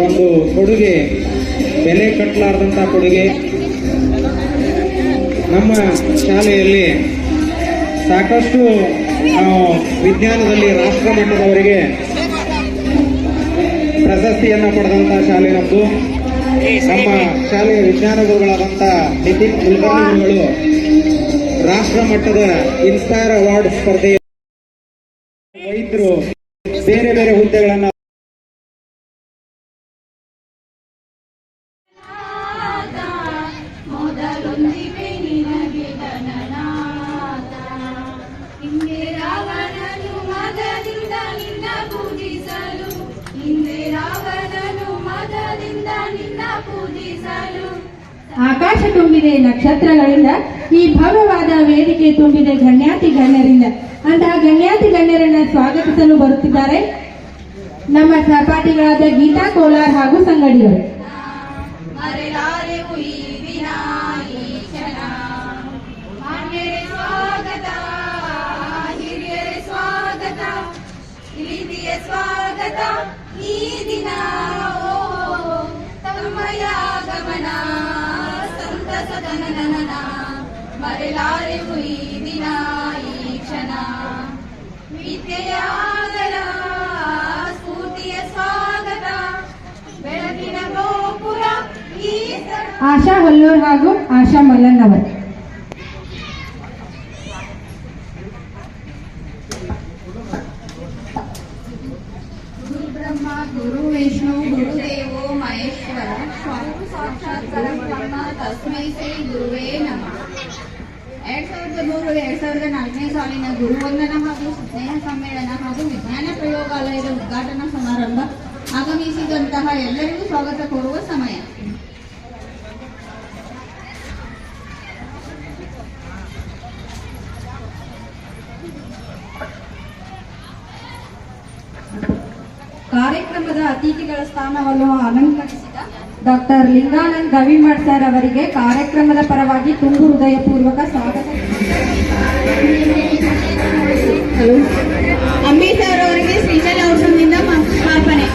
ಒಂದು ಕೊಡುಗೆ, ಬೆಲೆ ಕಟ್ಟಲಾರದಂಥ ಕೊಡುಗೆ. ನಮ್ಮ ಶಾಲೆಯಲ್ಲಿ ಸಾಕಷ್ಟು ವಿಜ್ಞಾನದಲ್ಲಿ ರಾಷ್ಟ್ರ ಮಟ್ಟದವರಿಗೆ ಪ್ರಶಸ್ತಿಯನ್ನು ಪಡೆದಂಥ ಶಾಲೆ ನಮ್ಮದು. ನಮ್ಮ ಶಾಲೆಯ ವಿಜ್ಞಾನ ಗುರುಗಳಾದಂಥ ನಿತಿನ್ ಕುಲಕರ್ಣಿಗಳು ರಾಷ್ಟ್ರ ಮಟ್ಟದ ಇನ್ಸ್ಪೈರ್ ಅವಾರ್ಡ್ ಸ್ಪರ್ಧೆ, ವೈದ್ಯರು ಬೇರೆ ಬೇರೆ ಹುದ್ದೆಗಳನ್ನು ಆಕಾಶ ತುಂಬಿದೆ ನಕ್ಷತ್ರಗಳಿಂದ, ಈ ಭವ್ಯವಾದ ವೇದಿಕೆ ತುಂಬಿದೆ ಗಣ್ಯಾತಿ ಗಣ್ಯರಿಂದ. ಅಂತಹ ಗಣ್ಯಾತಿ ಗಣ್ಯರನ್ನ ಸ್ವಾಗತಿಸಲು ಬರುತ್ತಿದ್ದಾರೆ ನಮ್ಮ ಸಹಪಾಠಿಗಳಾದ ಗೀತಾ ಕೋಲಾರ್ ಹಾಗೂ ಸಂಗಡಿಗರು. ಸ್ವಾಗತ ಈ ದಿನ ತಮ್ಮಯ ಗಮನ ಸಂತಸದನನ ಮರೆಲಾರೆವು ಈ ದಿನ ಈ ಕ್ಷಣ ವಿದ್ಯೆಯಾಗಲ ಸ್ಫೂರ್ತಿಯ ಸ್ವಾಗತ ಬೆಳಕಿನ ಗೋಪುರ ಈ ಆಶಾ ಹೊಲ್ಲೂರ್ ಹಾಗೂ ಆಶಾ ಮಲ್ಲನ್ ಅವರು. ಗುರು ವಿಷ್ಣು ಗುರುದೇವೋ ಮಹೇಶ್ವರ ಸ್ವಯಂ ಸಾಕ್ಷಾತ್ ಪರಬ್ರಹ್ಮ ತಸ್ಮೈ ಶ್ರೀ ಗುರುವೇ ನಮಃ. 2003-2004 ಸಾಲಿನ ಗುರುವಂದನ ಹಾಗೂ ಸ್ನೇಹ ಸಮ್ಮೇಳನ ಹಾಗೂ ವಿಜ್ಞಾನ ಪ್ರಯೋಗಾಲಯದ ಉದ್ಘಾಟನಾ ಸಮಾರಂಭ ಆಗಮಿಸಿದಂತಹ ಎಲ್ಲರಿಗೂ ಸ್ವಾಗತ ಕೋರುವ ಸಮಯ. ಕಾರ್ಯಕ್ರಮದ ಅತಿಥಿಗಳ ಸ್ಥಾನವನ್ನು ಅಲಂಕರಿಸಿದ ಡಾಕ್ಟರ್ ಲಿಂಗಾನಂದ್ ಗವಿಮಠ್ ಸರ್ ಅವರಿಗೆ ಕಾರ್ಯಕ್ರಮದ ಪರವಾಗಿ ತುಂಬು ಹೃದಯಪೂರ್ವಕ ಸ್ವಾಗತ. ಅಂಬಿ ಸರ್ ಅವರಿಗೆ ಶ್ರೀಶೈಲ ಔಷಧದಿಂದ ಮಾರ್ಪಣೆ.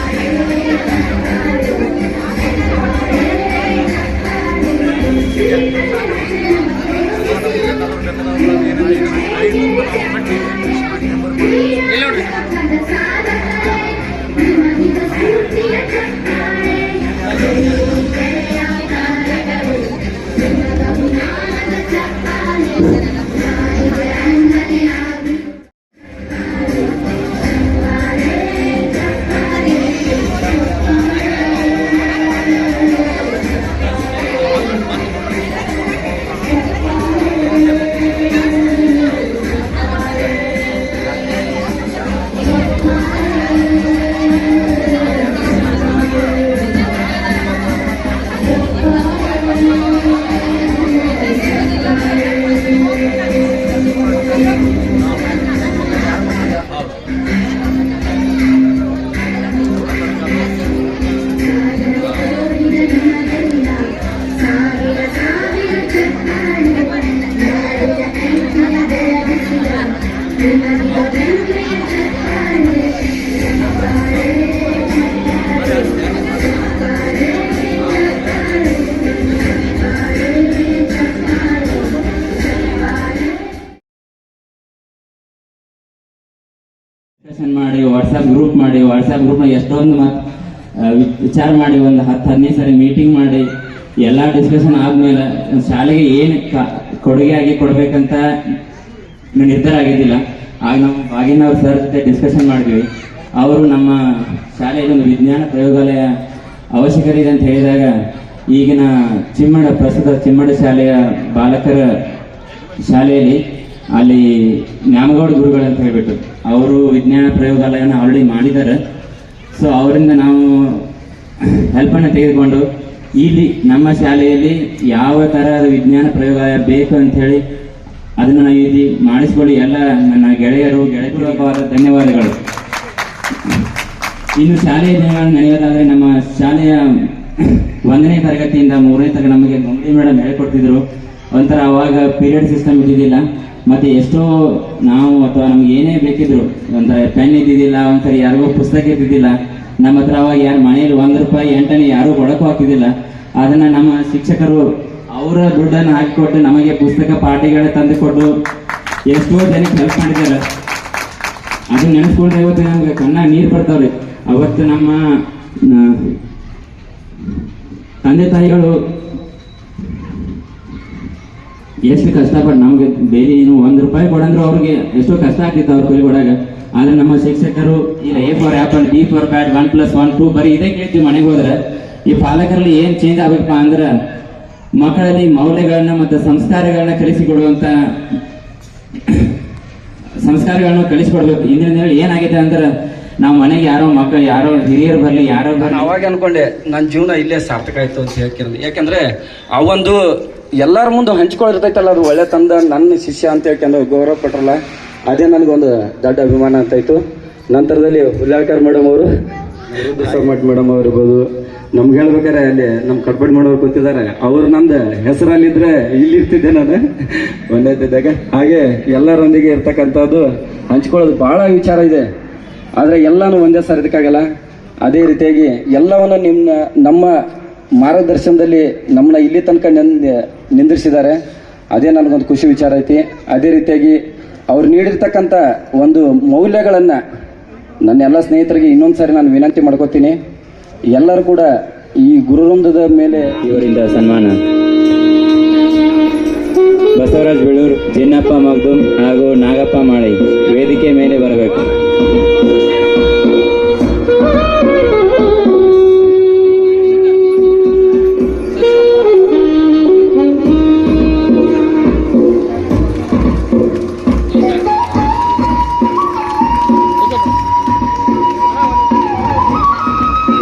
ಮಾಡಿ ವಾಟ್ಸ್ಆಪ್ ಗ್ರೂಪ್ನ ಎಷ್ಟೊಂದು ವಿಚಾರ ಮಾಡಿ ಒಂದು 10-15 ಸರಿ ಮೀಟಿಂಗ್ ಮಾಡಿ ಎಲ್ಲ ಡಿಸ್ಕಷನ್ ಆದ್ಮೇಲೆ ಶಾಲೆಗೆ ಏನು ಕೊಡುಗೆ ಆಗಿ ಕೊಡ್ಬೇಕಂತ ನಿರ್ಧಾರ ಆಗಿದ್ದಿಲ್ಲ. ಆಗ ನಾವು ಬಾಗಿನವ್ರ ಸರ್ ಜೊತೆ ಡಿಸ್ಕಷನ್ ಮಾಡಿದ್ವಿ. ಅವರು ನಮ್ಮ ಶಾಲೆಯಲ್ಲಿ ಒಂದು ವಿಜ್ಞಾನ ಪ್ರಯೋಗಾಲಯ ಅವಶ್ಯಕತೆ ಇದೆ ಅಂತ ಹೇಳಿದಾಗ ಈಗಿನ ಪ್ರಸ್ತುತ ಚಿಮ್ಮಡ ಶಾಲೆಯ ಬಾಲಕರ ಶಾಲೆಯಲ್ಲಿ ಅಲ್ಲಿ ನ್ಯಾಮಗೌಡ ಗುರುಗಳು ಅಂತ ಹೇಳ್ಬಿಟ್ಟು ಅವರು ವಿಜ್ಞಾನ ಪ್ರಯೋಗಾಲಯನ ಆಲ್ರೆಡಿ ಮಾಡಿದ್ದಾರೆ. ಸೊ ಅವರಿಂದ ನಾವು ಹೆಲ್ಪನ್ನು ತೆಗೆದುಕೊಂಡು ಇಲ್ಲಿ ನಮ್ಮ ಶಾಲೆಯಲ್ಲಿ ಯಾವ ಥರದ ವಿಜ್ಞಾನ ಪ್ರಯೋಗಾಲಯ ಬೇಕು ಅಂಥೇಳಿ ಅದನ್ನು ನಾವು ಇಲ್ಲಿ ಮಾಡಿಸ್ಕೊಳ್ಳಿ. ಎಲ್ಲ ನನ್ನ ಗೆಳೆಯಪೂರ್ವಕವಾದ ಧನ್ಯವಾದಗಳು. ಇನ್ನು ಶಾಲೆಯ ದಿನಗಳನ್ನು ನೆನೆಯೋದಾದರೆ ನಮ್ಮ ಶಾಲೆಯ 1ನೇ ತರಗತಿಯಿಂದ 3ನೇ ತರಗತಿ ನಮಗೆ ಗಂಗಡಿ ಮೇಡಮ್ ಹೇಳಿಕೊಡ್ತಿದ್ರು. ಒಂಥರ ಅವಾಗ ಪೀರಿಯಡ್ ಸಿಸ್ಟಮ್ ಇದ್ದಿದ್ದಿಲ್ಲ. ಮತ್ತು ಎಷ್ಟೋ ನಾವು ಅಥವಾ ನಮ್ಗೆ ಏನೇ ಬೇಕಿದ್ರು ಒಂಥರ ಪೆನ್ ಇದ್ದಿದ್ದಿಲ್ಲ, ಒಂಥರ ಯಾರಿಗೋ ಪುಸ್ತಕ ಇದ್ದಿದ್ದಿಲ್ಲ. ನಮ್ಮ ಹತ್ರ ಅವಾಗ ಯಾರು ಮನೇಲಿ ₹1 ಎಂಟನೇ ಯಾರು ಕೊಡಕ್ಕೂ ಆಗ್ತಿದ್ದಿಲ್ಲ. ಅದನ್ನ ನಮ್ಮ ಶಿಕ್ಷಕರು ಅವರ ದುಡ್ಡನ್ನು ಹಾಕಿಕೊಟ್ಟು ನಮಗೆ ಪುಸ್ತಕ ಪಾಠಗಳು ತಂದು ಕೊಟ್ಟು ಎಷ್ಟೋ ಜನಕ್ಕೆ ಹೆಲ್ಪ್ ಮಾಡಿದ್ದಾರೆ. ಅದನ್ನ ನೆನೆಸ್ಕೊಂಡ್ರೆ ಇವತ್ತು ನಮ್ಗೆ ಕಣ್ಣಾಗ ನೀರು ಬರ್ತಾವ್ರಿ. ಅವತ್ತು ನಮ್ಮ ತಂದೆ ತಾಯಿಗಳು ಎಷ್ಟು ಕಷ್ಟಪಟ್ಟು ನಮ್ಗೆ ಬೇರೆ ಏನು ₹1 ಕೊಡಂದ್ರೆ ಅವ್ರಿಗೆ ಎಷ್ಟೋ ಕಷ್ಟ ಆಗ್ತಿತ್ತು ಅವ್ರ ಕೈ ಕೊಡಾಗ. ಆದ್ರೆ ನಮ್ಮ ಶಿಕ್ಷಕರು ಇಲ್ಲ A for apple, B for bat, 1+1 2 ಬರೀ ಇದೇ ಕೇಳ್ತೀವಿ ಮನೆಗೆ ಹೋದ್ರೆ. ಈ ಪಾಲಕರಲ್ಲಿ ಏನ್ ಚೇಂಜ್ ಆಗ್ಬೇಕಪ್ಪ ಅಂದ್ರೆ ಮಕ್ಕಳಲ್ಲಿ ಮೌಲ್ಯಗಳನ್ನ ಮತ್ತು ಸಂಸ್ಕಾರಗಳನ್ನ ಕಲಿಸಿಕೊಡುವಂತ ಸಂಸ್ಕಾರಗಳನ್ನ ಕಲಿಸಿಕೊಡ್ಬೇಕು. ಇಂದಿನ ದಿನ ಏನಾಗಿದೆ ಅಂದ್ರೆ ನಾವು ಮನೆಗೆ ಯಾರೋ ಮಕ್ಕಳು ಯಾರೋ ಹಿರಿಯರು ಬರಲಿ ಯಾರೋ ಬರಲಿ ಅವಾಗ ಅನ್ಕೊಂಡೆ ನನ್ನ ಜೀವನ ಇಲ್ಲೇ ಸಾರ್ಥಕ ಆಯ್ತು ಅಂತ ಹೇಳ್ಕಿರೋದು. ಯಾಕಂದ್ರೆ ಆ ಒಂದು ಎಲ್ಲರ ಮುಂದೆ ಹಂಚ್ಕೊಂಡಿರ್ತೈತಲ್ಲ ಅದು ಒಳ್ಳೆ ತಂದ ನನ್ನ ಶಿಷ್ಯ ಅಂತ ಹೇಳ್ಕೊಂಡು ಗೌರವ ಪಟ್ರಲ್ಲ, ಅದೇ ನನಗೊಂದು ದೊಡ್ಡ ಅಭಿಮಾನ ಅಂತಾಯ್ತು. ನಂತರದಲ್ಲಿ ಹುಲ್ಯಾಳ್ಕರ್ ಮೇಡಮ್ ಅವರು, ಮಠ್ ಮೇಡಮ್ ಅವ್ರು ಇರ್ಬೋದು, ನಮ್ಗೆ ಹೇಳ್ಬೇಕಾರೆ ಅಲ್ಲಿ ನಮ್ಮ ಕಟ್ಪಾಡಿ ಮಾಡೋರು ಕೂತಿದ್ದಾರೆ. ಅವ್ರು ನಂದು ಹೆಸರಲ್ಲಿದ್ರೆ ಇಲ್ಲಿ ಇರ್ತಿದ್ದೆ ನಾನು ಒಂದೈತಿದ್ದಾಗ. ಹಾಗೆ ಎಲ್ಲರೊಂದಿಗೆ ಇರ್ತಕ್ಕಂಥದ್ದು ಹಂಚ್ಕೊಳ್ಳೋದು ಭಾಳ ವಿಚಾರ ಇದೆ. ಆದರೆ ಎಲ್ಲನೂ ಒಂದೇ ಸಾರಿ ಇದಕ್ಕಾಗಲ್ಲ. ಅದೇ ರೀತಿಯಾಗಿ ಎಲ್ಲವನ್ನು ನಮ್ಮ ಮಾರ್ಗದರ್ಶನದಲ್ಲಿ ನಮ್ಮನ್ನ ಇಲ್ಲಿ ತನಕ ನಿಂದಿರಿಸಿದ್ದಾರೆ. ಅದೇ ನನಗೊಂದು ಖುಷಿ ವಿಚಾರ ಐತಿ. ಅದೇ ರೀತಿಯಾಗಿ ಅವ್ರು ನೀಡಿರ್ತಕ್ಕಂಥ ಒಂದು ಮೌಲ್ಯಗಳನ್ನು ನನ್ನ ಎಲ್ಲ ಸ್ನೇಹಿತರಿಗೆ ಇನ್ನೊಂದು ಸಾರಿ ನಾನು ವಿನಂತಿ ಮಾಡ್ಕೋತೀನಿ. ಎಲ್ಲರೂ ಕೂಡ ಈ ಗುರುವೃಂದದ ಮೇಲೆ ಇವರಿಂದ ಸನ್ಮಾನ. ಬಸವರಾಜ್ ಬೆಳೂರು, ಜಿನ್ನಪ್ಪ ಮಗ್ದುಮ್ ಹಾಗೂ ನಾಗಪ್ಪ ಮಾಳಿ ವೇದಿಕೆ ಮೇಲೆ ಬರಬೇಕು.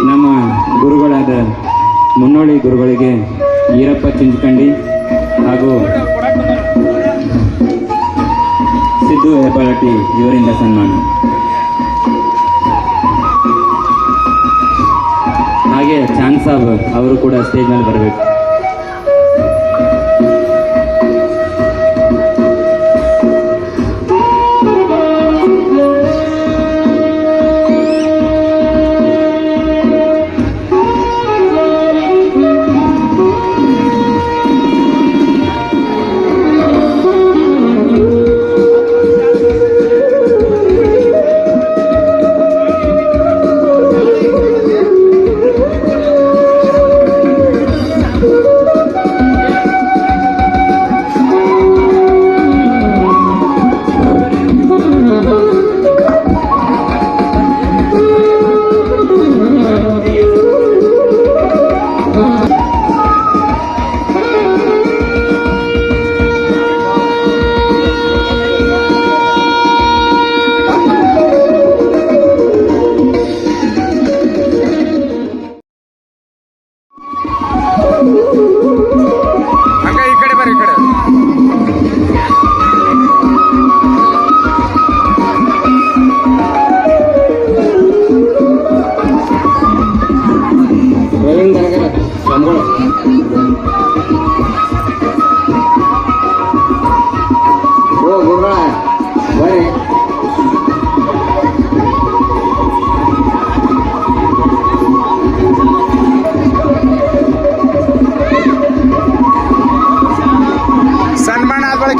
ನಮ್ಮ ಗುರುಗಳಾದ ಮುನ್ನೋಳಿ ಗುರುಗಳಿಗೆ ಈರಪ್ಪ ಚಿಂಚಕಂಡಿ ಹಾಗೂ ಸಿದ್ದು ಹೆಬ್ಬಾಳಟ್ಟಿ ಇವರಿಂದ ಸನ್ಮಾನ. ಹಾಗೆ ಚಾಂದ್ ಸಾಬ್ ಅವರು ಕೂಡ ಸ್ಟೇಜ್ ಮೇಲೆ ಬರಬೇಕು.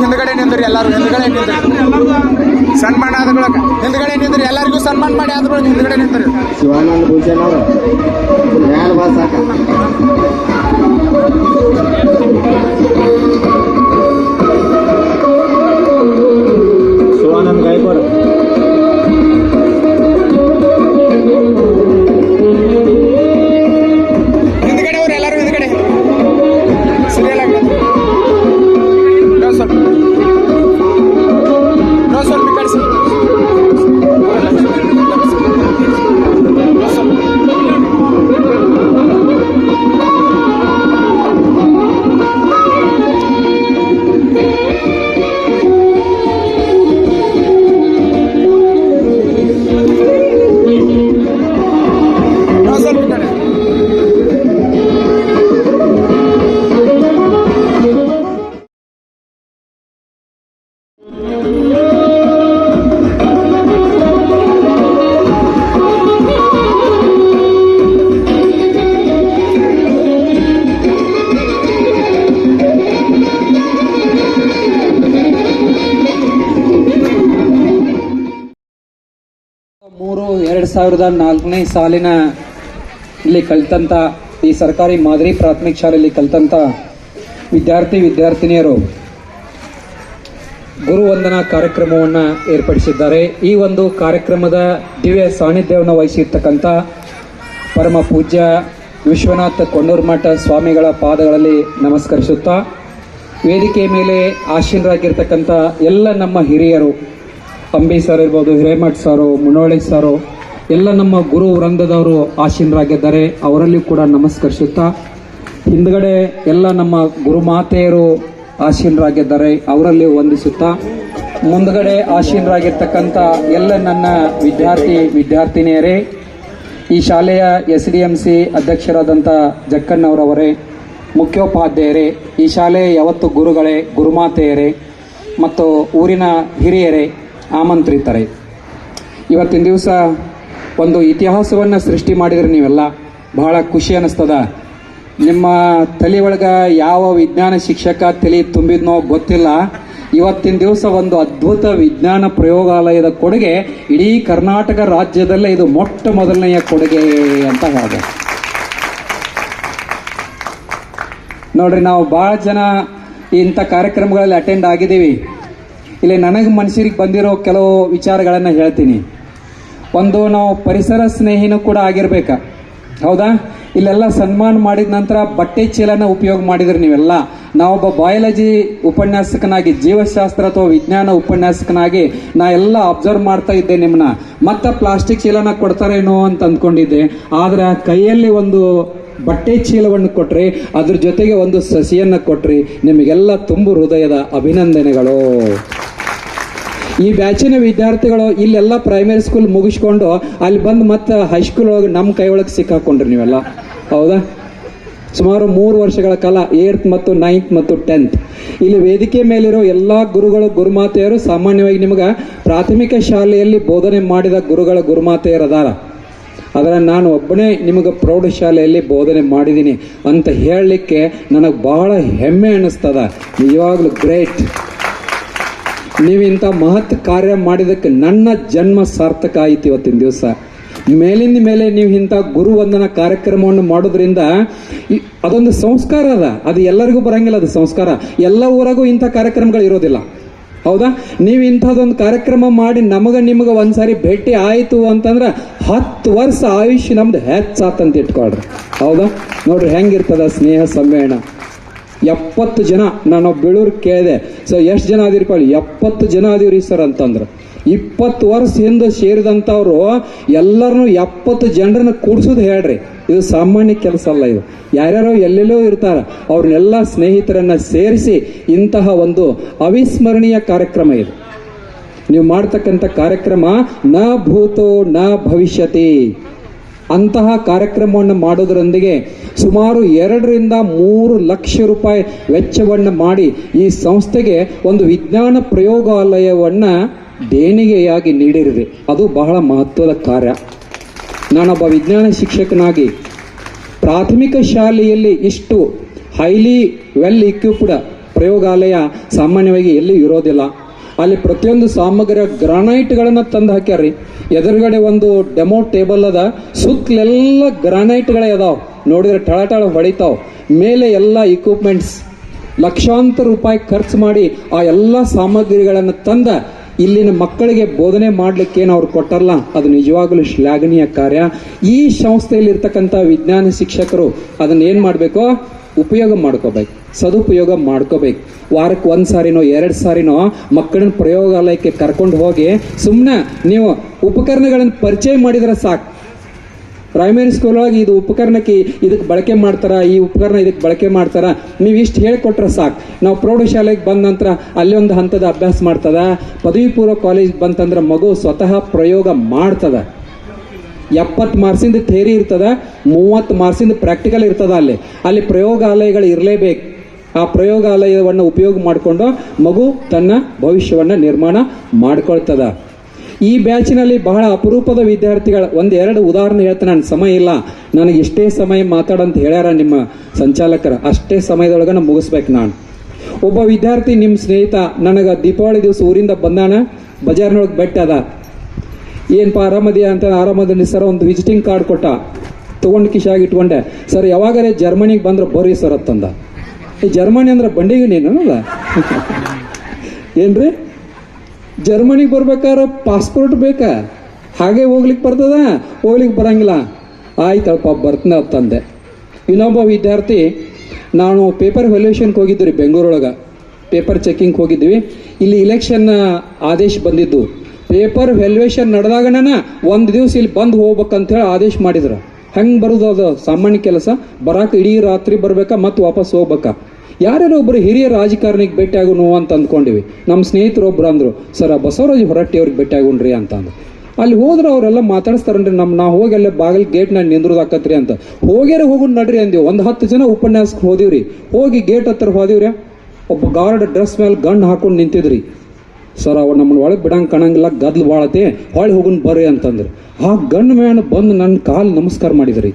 ಹಿಂದ್ಗಡೆ ನಿಂದ್ರಿ, ಎಲ್ಲರೂ ಹಿಂದ್ಗಡೆ ನಿಂದ್ರಿ. ಸನ್ಮಾನ ಆದ ಬಳಕ ಹಿಂದ್ಗಡೆ ನಿಂದ್ರಿ, ಎಲ್ಲರಿಗೂ ಸನ್ಮಾನ ಮಾಡಿ ಆದ ಬಳಕ ಹಿಂದ್ಗಡೆ ನಿಂದ್ರಿ. ಶಿವಾನಂದ ಭೂಷಣ್ ಅವರು ಮ್ಯಾಲ ಬಾ ಸಾಕ. ಶಿವಾನಂದ್ ಗಾಯಕ್ವಾಡ್ ಹಿಂದ್ಗಡೆ ಅವ್ರು ಎಲ್ಲರೂ ಹಿಂದ್ಗಡೆ ಸರಿಯಲ್ಲ ಸ್ವಲ್ಪ ಕಳಿಸಿ. 2004ನೇ ಸಾಲಿನ ಇಲ್ಲಿ ಕಲಿತಂಥ ಈ ಸರ್ಕಾರಿ ಮಾದರಿ ಪ್ರಾಥಮಿಕ ಶಾಲೆಯಲ್ಲಿ ಕಲಿತಂಥ ವಿದ್ಯಾರ್ಥಿನಿಯರು ಗುರುವಂದನಾ ಕಾರ್ಯಕ್ರಮವನ್ನು ಏರ್ಪಡಿಸಿದ್ದಾರೆ. ಈ ಒಂದು ಕಾರ್ಯಕ್ರಮದ ದಿವ್ಯ ಸಾನ್ನಿಧ್ಯವನ್ನು ವಹಿಸಿರ್ತಕ್ಕಂಥ ಪರಮ ಪೂಜ್ಯ ವಿಶ್ವನಾಥ ಕೊಂಡೂರ್ಮಠ ಸ್ವಾಮಿಗಳ ಪಾದಗಳಲ್ಲಿ ನಮಸ್ಕರಿಸುತ್ತಾ, ವೇದಿಕೆ ಮೇಲೆ ಆಶೀನರಾಗಿರ್ತಕ್ಕಂಥ ಎಲ್ಲ ನಮ್ಮ ಹಿರಿಯರು, ಅಂಬಿ ಸರ್ ಇರ್ಬೋದು, ಹಿರೇಮಠ್ ಸಾರು, ಮುನ್ನೋಳಿ ಸಾರು, ಎಲ್ಲ ನಮ್ಮ ಗುರು ವೃಂದದವರು ಆಶೀನರಾಗಿದ್ದಾರೆ, ಅವರಲ್ಲಿ ಕೂಡ ನಮಸ್ಕರಿಸುತ್ತಾ, ಹಿಂದ್ಗಡೆ ಎಲ್ಲ ನಮ್ಮ ಗುರುಮಾತೆಯರು ಆಶೀನರಾಗಿದ್ದಾರೆ, ಅವರಲ್ಲಿ ವಂದಿಸುತ್ತಾ, ಮುಂದ್ಗಡೆ ಆಶೀನರಾಗಿರ್ತಕ್ಕಂಥ ಎಲ್ಲ ನನ್ನ ವಿದ್ಯಾರ್ಥಿನಿಯರೇ, ಈ ಶಾಲೆಯ SDMC ಅಧ್ಯಕ್ಷರಾದಂಥ ಜಕ್ಕಣ್ಣವರವರೇ, ಮುಖ್ಯೋಪಾಧ್ಯಾಯರೇ, ಈ ಶಾಲೆಯ ಯಾವತ್ತು ಗುರುಗಳೇ, ಗುರುಮಾತೆಯರೇ ಮತ್ತು ಊರಿನ ಹಿರಿಯರೇ, ಆಮಂತ್ರಿತರೇ, ಇವತ್ತಿನ ದಿವಸ ಒಂದು ಇತಿಹಾಸವನ್ನು ಸೃಷ್ಟಿ ಮಾಡಿದ್ರೆ ನೀವೆಲ್ಲ ಬಹಳ ಖುಷಿ ಅನ್ನಿಸ್ತದ. ನಿಮ್ಮ ತಲೆ ಒಳಗೆ ಯಾವ ವಿಜ್ಞಾನ ಶಿಕ್ಷಕ ತಲೆ ತುಂಬಿದ್ನೋ ಗೊತ್ತಿಲ್ಲ, ಇವತ್ತಿನ ದಿವಸ ಒಂದು ಅದ್ಭುತ ವಿಜ್ಞಾನ ಪ್ರಯೋಗಾಲಯದ ಕೊಡುಗೆ ಇಡೀ ಕರ್ನಾಟಕ ರಾಜ್ಯದಲ್ಲೇ ಇದು ಮೊಟ್ಟ ಮೊದಲನೆಯ ಕೊಡುಗೆ ಅಂತ ಹೇಳಿದೆ. ನೋಡ್ರಿ, ನಾವು ಭಾಳ ಜನ ಇಂಥ ಕಾರ್ಯಕ್ರಮಗಳಲ್ಲಿ ಅಟೆಂಡ್ ಆಗಿದ್ದೀವಿ. ಇಲ್ಲಿ ನನಗೆ ಮನಸ್ಸಿಗೆ ಬಂದಿರೋ ಕೆಲವು ವಿಚಾರಗಳನ್ನು ಹೇಳ್ತೀನಿ. ಒಂದು, ನಾವು ಪರಿಸರ ಸ್ನೇಹಿನೂ ಕೂಡ ಆಗಿರ್ಬೇಕಾ, ಹೌದಾ? ಇಲ್ಲೆಲ್ಲ ಸನ್ಮಾನ ಮಾಡಿದ ನಂತರ ಬಟ್ಟೆ ಚೀಲನ ಉಪಯೋಗ ಮಾಡಿದ್ರಿ ನೀವೆಲ್ಲ. ನಾವೊಬ್ಬ ಬಯಾಲಜಿ ಉಪನ್ಯಾಸಕನಾಗಿ, ಜೀವಶಾಸ್ತ್ರ ಅಥವಾ ವಿಜ್ಞಾನ ಉಪನ್ಯಾಸಕನಾಗಿ ನಾ ಎಲ್ಲ ಅಬ್ಸರ್ವ್ ಮಾಡ್ತಾ ಇದ್ದೆ ನಿಮ್ಮನ್ನ. ಮತ್ತೆ ಪ್ಲಾಸ್ಟಿಕ್ ಚೀಲನ ಕೊಡ್ತಾರೇನೋ ಅಂತ ಅಂದ್ಕೊಂಡಿದ್ದೆ. ಆದರೆ ಕೈಯಲ್ಲಿ ಒಂದು ಬಟ್ಟೆ ಚೀಲವನ್ನು ಕೊಟ್ರಿ, ಅದ್ರ ಜೊತೆಗೆ ಒಂದು ಸಸಿಯನ್ನು ಕೊಟ್ರಿ. ನಿಮಗೆಲ್ಲ ತುಂಬು ಹೃದಯದ ಅಭಿನಂದನೆಗಳು. ಈ ಬ್ಯಾಚಿನ ವಿದ್ಯಾರ್ಥಿಗಳು ಇಲ್ಲೆಲ್ಲ ಪ್ರೈಮರಿ ಸ್ಕೂಲ್ ಮುಗಿಸ್ಕೊಂಡು ಅಲ್ಲಿ ಬಂದು ಮತ್ತೆ ಹೈಸ್ಕೂಲ್ ಒಳಗೆ ನಮ್ಮ ಕೈ ಒಳಗೆ ಸಿಕ್ಕಾಕೊಂಡ್ರಿ ನೀವೆಲ್ಲ, ಹೌದಾ? ಸುಮಾರು 3 ವರ್ಷಗಳ ಕಾಲ 8th ಮತ್ತು 9th ಮತ್ತು 10th ಇಲ್ಲಿ ವೇದಿಕೆ ಮೇಲಿರೋ ಎಲ್ಲ ಗುರುಗಳು, ಗುರುಮಾತೆಯರು ಸಾಮಾನ್ಯವಾಗಿ ನಿಮಗೆ ಪ್ರಾಥಮಿಕ ಶಾಲೆಯಲ್ಲಿ ಬೋಧನೆ ಮಾಡಿದ ಗುರುಮಾತೆಯರು ಅದಾರ. ಆದರೆ ನಾನು ಒಬ್ಬನೇ ನಿಮಗೆ ಪ್ರೌಢಶಾಲೆಯಲ್ಲಿ ಬೋಧನೆ ಮಾಡಿದ್ದೀನಿ ಅಂತ ಹೇಳಲಿಕ್ಕೆ ನನಗೆ ಬಹಳ ಹೆಮ್ಮೆ ಅನ್ನಿಸ್ತದ. ನಿಜವಾಗ್ಲೂ ಗ್ರೇಟ್. ನೀವು ಇಂಥ ಮಹತ್ ಕಾರ್ಯ ಮಾಡಿದ್ದಕ್ಕೆ ನನ್ನ ಜನ್ಮ ಸಾರ್ಥಕ ಆಯಿತು ಇವತ್ತಿನ ದಿವಸ. ಮೇಲಿಂದ ಮೇಲೆ ನೀವು ಇಂಥ ಗುರುವಂದನಾ ಕಾರ್ಯಕ್ರಮವನ್ನು ಮಾಡೋದ್ರಿಂದ ಅದೊಂದು ಸಂಸ್ಕಾರ ಅದ. ಅದು ಎಲ್ಲರಿಗೂ ಬರಂಗಿಲ್ಲ, ಅದು ಸಂಸ್ಕಾರ. ಎಲ್ಲ ಊರಾಗೂ ಇಂಥ ಕಾರ್ಯಕ್ರಮಗಳು ಇರೋದಿಲ್ಲ, ಹೌದಾ? ನೀವು ಇಂಥದ್ದೊಂದು ಕಾರ್ಯಕ್ರಮ ಮಾಡಿ ನಿಮಗೆ ಒಂದ್ಸಾರಿ ಭೇಟಿ ಆಯಿತು ಅಂತಂದ್ರೆ 10 ವರ್ಷ ಆಯುಷ್ಯ ನಮ್ದು ಹೆಚ್ಚಾತಂತ ಇಟ್ಕೊಳ್ರಿ, ಹೌದಾ? ನೋಡ್ರಿ ಹೆಂಗಿರ್ತದ ಸ್ನೇಹ ಸಮ್ಮೇಳನ. 70 ಜನ, ನಾನು ಬೆಳೂರು ಕೇಳಿದೆ, ಸೊ ಎಷ್ಟು ಜನ ಆದಿರಪ್ಪ? 70 ಜನ ಆದಿವ್ರಿ ಸರ್ ಅಂತಂದ್ರೆ. 20 ವರ್ಷ ಹಿಂದೆ ಸೇರಿದಂಥವ್ರು ಎಲ್ಲರನ್ನೂ 70 ಜನರನ್ನ ಕೂಡ್ಸೋದು ಹೇಳ್ರಿ, ಇದು ಸಾಮಾನ್ಯ ಕೆಲಸ ಅಲ್ಲ. ಇದು ಯಾರ್ಯಾರೋ ಎಲ್ಲೆಲ್ಲೋ ಇರ್ತಾರ, ಅವ್ರನ್ನೆಲ್ಲ ಸ್ನೇಹಿತರನ್ನ ಸೇರಿಸಿ ಇಂತಹ ಒಂದು ಅವಿಸ್ಮರಣೀಯ ಕಾರ್ಯಕ್ರಮ ಇದು. ನೀವು ಮಾಡ್ತಕ್ಕಂಥ ಕಾರ್ಯಕ್ರಮ ನ ಭೂತೋ ನ ಭವಿಷ್ಯತಿ. ಅಂತಹ ಕಾರ್ಯಕ್ರಮವನ್ನು ಮಾಡೋದರೊಂದಿಗೆ ಸುಮಾರು 2 ರಿಂದ 3 ಲಕ್ಷ ರೂಪಾಯಿ ವೆಚ್ಚವನ್ನು ಮಾಡಿ ಈ ಸಂಸ್ಥೆಗೆ ಒಂದು ವಿಜ್ಞಾನ ಪ್ರಯೋಗಾಲಯವನ್ನು ದೇಣಿಗೆಯಾಗಿ ನೀಡಿರಿದೆ. ಅದು ಬಹಳ ಮಹತ್ವದ ಕಾರ್ಯ. ನಾನೊಬ್ಬ ವಿಜ್ಞಾನ ಶಿಕ್ಷಕನಾಗಿ ಪ್ರಾಥಮಿಕ ಶಾಲೆಯಲ್ಲಿ ಇಷ್ಟು ಹೈಲಿ ವೆಲ್ ಇಕ್ವಿಪ್ಡ್ ಪ್ರಯೋಗಾಲಯ ಸಾಮಾನ್ಯವಾಗಿ ಎಲ್ಲಿ ಇರೋದಿಲ್ಲ. ಅಲ್ಲಿ ಪ್ರತಿಯೊಂದು ಸಾಮಗ್ರಿ ಗ್ರಾನೈಟ್ಗಳನ್ನು ತಂದು ಹಾಕ್ಯಾರ್ರಿ. ಎದುರುಗಡೆ ಒಂದು ಡೆಮೋ ಟೇಬಲ್ ಅದ, ಸುತ್ತಲೆಲ್ಲ ಗ್ರಾನೈಟ್ಗಳೇ ಅದಾವ. ನೋಡಿದ್ರೆ ಟಳ ಹೊಡಿತಾವ್. ಮೇಲೆ ಎಲ್ಲ ಇಕ್ವಿಪ್ಮೆಂಟ್ಸ್ ಲಕ್ಷಾಂತರ ರೂಪಾಯಿ ಖರ್ಚು ಮಾಡಿ ಆ ಎಲ್ಲ ಸಾಮಗ್ರಿಗಳನ್ನು ತಂದ ಇಲ್ಲಿನ ಮಕ್ಕಳಿಗೆ ಬೋಧನೆ ಮಾಡಲಿಕ್ಕೆ ಏನು ಅವ್ರು ಕೊಟ್ಟಾರಲ್ಲ, ಅದು ನಿಜವಾಗಲೂ ಶ್ಲಾಘನೀಯ ಕಾರ್ಯ. ಈ ಸಂಸ್ಥೆಯಲ್ಲಿರ್ತಕ್ಕಂಥ ವಿಜ್ಞಾನ ಶಿಕ್ಷಕರು ಅದನ್ನು ಏನು ಮಾಡಬೇಕು? ಉಪಯೋಗ ಮಾಡ್ಕೋಬೇಕು, ಸದುಪಯೋಗ ಮಾಡ್ಕೋಬೇಕು. ವಾರಕ್ಕೆ 1 ಸಾರಿನೋ 2 ಸಾರಿನೋ ಮಕ್ಕಳನ್ನ ಪ್ರಯೋಗಾಲಯಕ್ಕೆ ಕರ್ಕೊಂಡು ಹೋಗಿ ಸುಮ್ಮನೆ ನೀವು ಉಪಕರಣಗಳನ್ನು ಪರಿಚಯ ಮಾಡಿದ್ರೆ ಸಾಕು. ಪ್ರೈಮರಿ ಸ್ಕೂಲ್ ಒಳಗೆ ಇದು ಉಪಕರಣಕ್ಕೆ ಇದಕ್ಕೆ ಬಳಕೆ ಮಾಡ್ತಾರ, ಈ ಉಪಕರಣ ಇದಕ್ಕೆ ಬಳಕೆ ಮಾಡ್ತಾರ, ನೀವು ಇಷ್ಟು ಹೇಳಿಕೊಟ್ರೆ ಸಾಕು. ನಾವು ಪ್ರೌಢಶಾಲೆಗೆ ಬಂದ ನಂತರ ಅಲ್ಲಿ ಒಂದು ಹಂತದ ಅಭ್ಯಾಸ ಮಾಡ್ತದ. ಪದವಿ ಪೂರ್ವ ಕಾಲೇಜ್ ಬಂತಂದ್ರೆ ಮಗು ಸ್ವತಃ ಪ್ರಯೋಗ ಮಾಡ್ತದ. 70 ಮಾರ್ಕ್ಸಿಂದ ಥಿಯರಿ ಇರ್ತದ, 30 ಮಾರ್ಕ್ಸಿಂದ ಪ್ರಾಕ್ಟಿಕಲ್ ಇರ್ತದ. ಅಲ್ಲಿ ಪ್ರಯೋಗಾಲಯಗಳು ಇರಲೇಬೇಕು. ಆ ಪ್ರಯೋಗಾಲಯವನ್ನು ಉಪಯೋಗ ಮಾಡಿಕೊಂಡು ಮಗು ತನ್ನ ಭವಿಷ್ಯವನ್ನು ನಿರ್ಮಾಣ ಮಾಡ್ಕೊಳ್ತದ. ಈ ಬ್ಯಾಚಿನಲ್ಲಿ ಬಹಳ ಅಪರೂಪದ ವಿದ್ಯಾರ್ಥಿಗಳ 1-2 ಉದಾಹರಣೆ ಹೇಳ್ತೇನೆ. ನನ್ನ ಸಮಯ ಇಲ್ಲ, ನನಗೆ ಇಷ್ಟೇ ಸಮಯ ಮಾತಾಡಂತ ಹೇಳ್ಯಾರ ನಿಮ್ಮ ಸಂಚಾಲಕರ, ಅಷ್ಟೇ ಸಮಯದೊಳಗೆ ನಾನು ಮುಗಿಸ್ಬೇಕು. ನಾನು ಒಬ್ಬ ವಿದ್ಯಾರ್ಥಿ, ನಿಮ್ಮ ಸ್ನೇಹಿತ, ನನಗೆ ದೀಪಾವಳಿ ದಿವಸ ಊರಿಂದ ಬಂದಾನ, ಬಜಾರ್ನೊಳಗೆ ಬೆಟ್ಟ ಅದ. ಏನಪ್ಪ ಆರಾಮದಿಯಾ ಅಂತ, ಆರಾಮದಿ ಸರ್, ಒಂದು ವಿಸಿಟಿಂಗ್ ಕಾರ್ಡ್ ಕೊಟ್ಟ, ತೊಗೊಂಡು ಕಿಶಾಗಿ ಇಟ್ಕೊಂಡೆ. ಸರ್ ಯಾವಾಗಾರೆ ಜರ್ಮನಿಗೆ ಬಂದ್ರೆ ಬರ್ರಿ ಸರ್ ಅಂತಂದ. ಈ ಜರ್ಮನಿ ಅಂದ್ರೆ ಬಂಡಿಗೆ ನೀನಲ್ಲ ಏನ್ರಿ, ಜರ್ಮನಿಗೆ ಬರ್ಬೇಕಾದ್ರೆ ಪಾಸ್ಪೋರ್ಟ್ ಬೇಕಾ? ಹಾಗೆ ಹೋಗ್ಲಿಕ್ಕೆ ಬರ್ತದ? ಹೋಗ್ಲಿಕ್ಕೆ ಬರಂಗಿಲ್ಲ. ಆಯ್ತಪ್ಪ ಬರ್ತನ ಅಂತಂದೆ. ಇನ್ನೊಬ್ಬ ವಿದ್ಯಾರ್ಥಿ, ನಾನು ಪೇಪರ್ ವ್ಯಾಲ್ಯೂಷನ್ಗೆ ಹೋಗಿದ್ದು ರೀ ಬೆಂಗಳೂರೊಳಗೆ, ಪೇಪರ್ ಚೆಕಿಂಗ್ ಹೋಗಿದ್ವಿ. ಇಲ್ಲಿ ಇಲೆಕ್ಷನ್ ಆದೇಶ ಬಂದಿದ್ದು, ಪೇಪರ್ ವ್ಯಾಲ್ಯೂಯೇಷನ್ ನಡೆದಾಗನ ಒಂದು ದಿವಸ ಇಲ್ಲಿ ಬಂದು ಹೋಗ್ಬೇಕಂತೇಳಿ ಆದೇಶ ಮಾಡಿದ್ರು. ಹೆಂಗೆ ಬರೋದು ಅದು ಸಾಮಾನ್ಯ ಕೆಲಸ? ಬರಾಕ ಇಡೀ ರಾತ್ರಿ ಬರ್ಬೇಕಾ ಮತ್ತು ವಾಪಸ್ ಹೋಗ್ಬೇಕಾ? ಯಾರ್ಯಾರೋ ಒಬ್ಬರು ಹಿರಿಯ ರಾಜಕಾರಣಿಗೆ ಭೇಟಿ ಆಗೋನು ಅಂತ ಅಂದ್ಕೊಂಡಿವಿ. ನಮ್ಮ ಸ್ನೇಹಿತರು ಒಬ್ರು ಅಂದರು, ಸರ್ ಬಸವರಾಜ್ ಹೊರಟ್ಟಿ ಅವ್ರಿಗೆ ಭೇಟಿ ಆಗೋಣ್ರಿ ಅಂತಂದು. ಅಲ್ಲಿ ಹೋದ್ರೆ ಅವರೆಲ್ಲ ಮಾತಾಡಿಸ್ತಾರನ್ರಿ, ನಾವು ಹೋಗಿ ಅಲ್ಲೇ ಬಾಗಿಲು ಗೇಟ್ ನಾನು ನಿಂದ್ರದಾಕತ್ರಿ ಅಂತ. ಹೋಗ್ಯಾರ ಹೋಗೋಣ ನಡ್ರಿ ಅಂದೀವಿ. ಒಂದು 10 ಜನ ಉಪನ್ಯಾಸಕ್ಕೆ ಹೋದಿವ್ರಿ. ಹೋಗಿ ಗೇಟ್ ಹತ್ರ ಹೋದಿವ್ರಿ, ಒಬ್ಬ ಗಾರ್ಡ್ ಡ್ರೆಸ್ ಮೇಲೆ ಗನ್ ಹಾಕೊಂಡು ನಿಂತಿದ್ರಿ. ಸರ್ ಅವ್ರು ನಮ್ಮನ್ನ ಒಳಗೆ ಬಿಡಂಗೆ ಕಾಣಂಗಿಲ್ಲ, ಗದ್ಲು ಬಾಳತೆ, ಹೊಳ್ಳಿ ಹೋಗೋಣ ಬರ್ರಿ ಅಂತಂದ್ರೆ. ಆ ಗನ್ ಮ್ಯಾನ್ ಬಂದು ನನ್ನ ಕಾಲು ನಮಸ್ಕಾರ ಮಾಡಿದ್ರಿ.